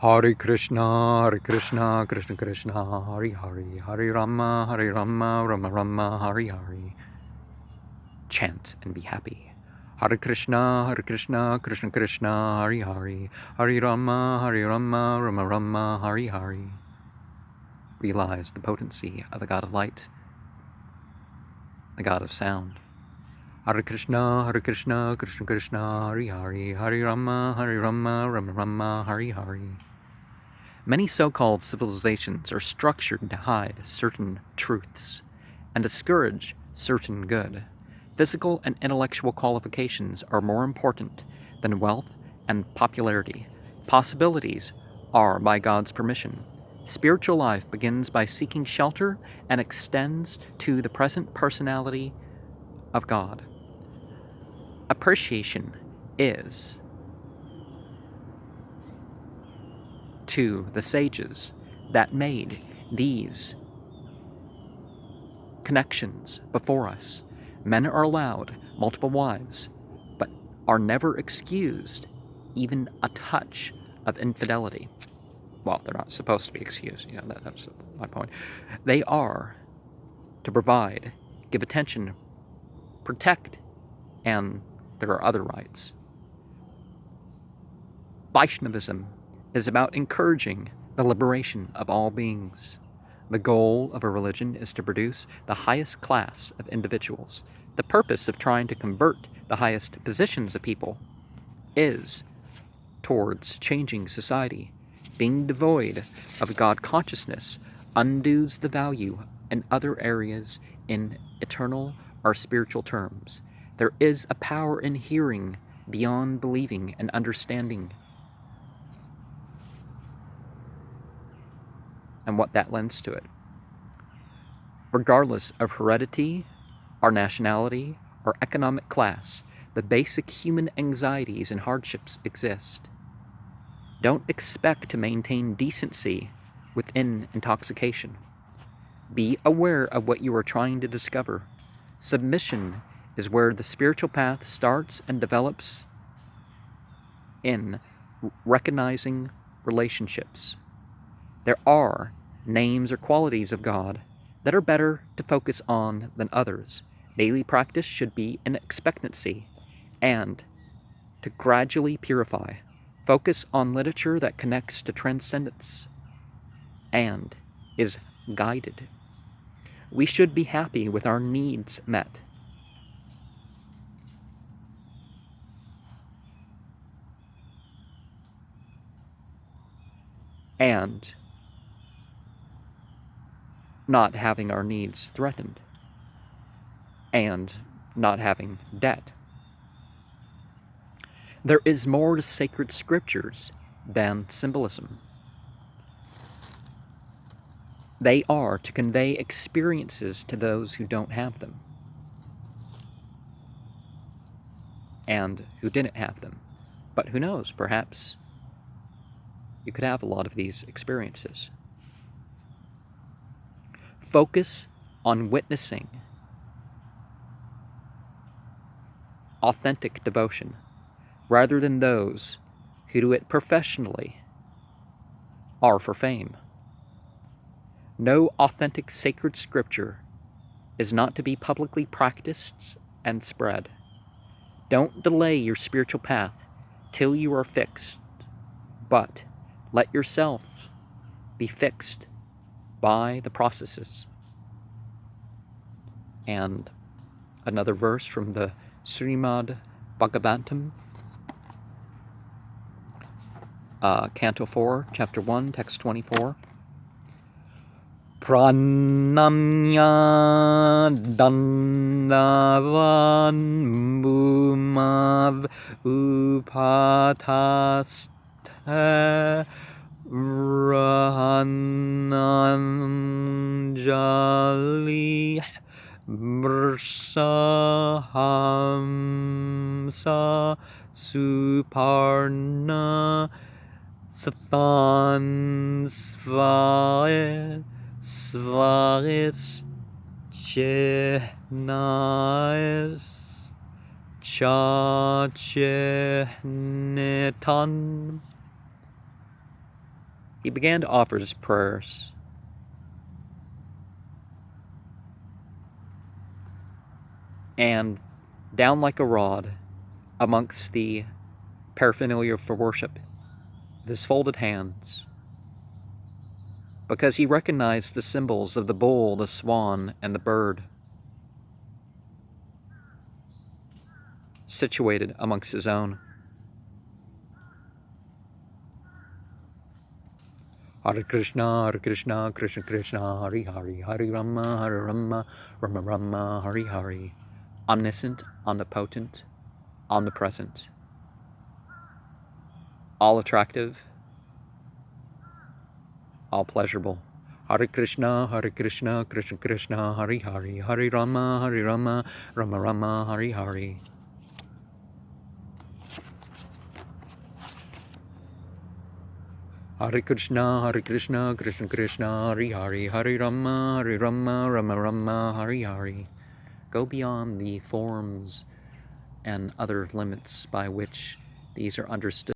Hare Krishna, Krishna Krishna, Hare Hare, Hare Rama, Rama Rama, Hare Hare. Chant and be happy. Hare Krishna, Krishna Krishna, Hare Hare, Hare Rama, Rama Rama, Hare Hare. Realize the potency of the God of light, the God of sound. Hare Krishna, Krishna Krishna, Hare Hare, Hare Rama, Rama Rama, Hare Hare. Many so-called civilizations are structured to hide certain truths and discourage certain good. Physical and intellectual qualifications are more important than wealth and popularity. Possibilities are by God's permission. Spiritual life begins by seeking shelter and extends to the present personality of God. Appreciation is to the sages that made these connections before us. Men are allowed multiple wives, but are never excused even a touch of infidelity. Well, they're not supposed to be excused, that's my point. They are to provide, give attention, protect, and there are other rights. Vaishnavism is about encouraging the liberation of all beings. The goal of a religion is to produce the highest class of individuals. The purpose of trying to convert the highest positions of people is towards changing society. Being devoid of God consciousness undoes the value in other areas in eternal or spiritual terms. There is a power in hearing beyond believing and understanding, and what that lends to it. Regardless of heredity, or nationality, or economic class, the basic human anxieties and hardships exist. Don't expect to maintain decency within intoxication. Be aware of what you are trying to discover. Submission is where the spiritual path starts and develops in recognizing relationships. There are names or qualities of God that are better to focus on than others. Daily practice should be an expectancy and to gradually purify. Focus on literature that connects to transcendence and is guided. We should be happy with our needs met. And not having our needs threatened, and not having debt. There is more to sacred scriptures than symbolism. They are to convey experiences to those who don't have them, and who didn't have them. But who knows, perhaps you could have a lot of these experiences. Focus on witnessing authentic devotion, rather than those who do it professionally or for fame. No authentic sacred scripture is not to be publicly practiced and spread. Don't delay your spiritual path till you are fixed, but let yourself be fixed by the processes. And another verse from the Srimad Bhagavatam, Canto 4, Chapter 1, Text 24. Pranamya dandavan mumav upataste rahananjali mrsahamsa suparna satan svais chenais cha chehnetan. he began to offer his prayers. And down like a rod amongst the paraphernalia for worship, with his folded hands, because he recognized the symbols of the bull, the swan, and the bird situated amongst his own. Hare Krishna, Krishna Krishna, Hare Hare, Hare Rama, Rama Rama, Hare Hare. Omniscient, omnipotent, omnipresent, all attractive, all pleasurable. Hare Krishna, Krishna Krishna, Hare Hare, Hare Rama, Rama Rama, Hare Hare. Hare Krishna, Krishna Krishna, Hare Hare, Hare Rama, Rama Rama, Hare Hare. Go beyond the forms and other limits by which these are understood.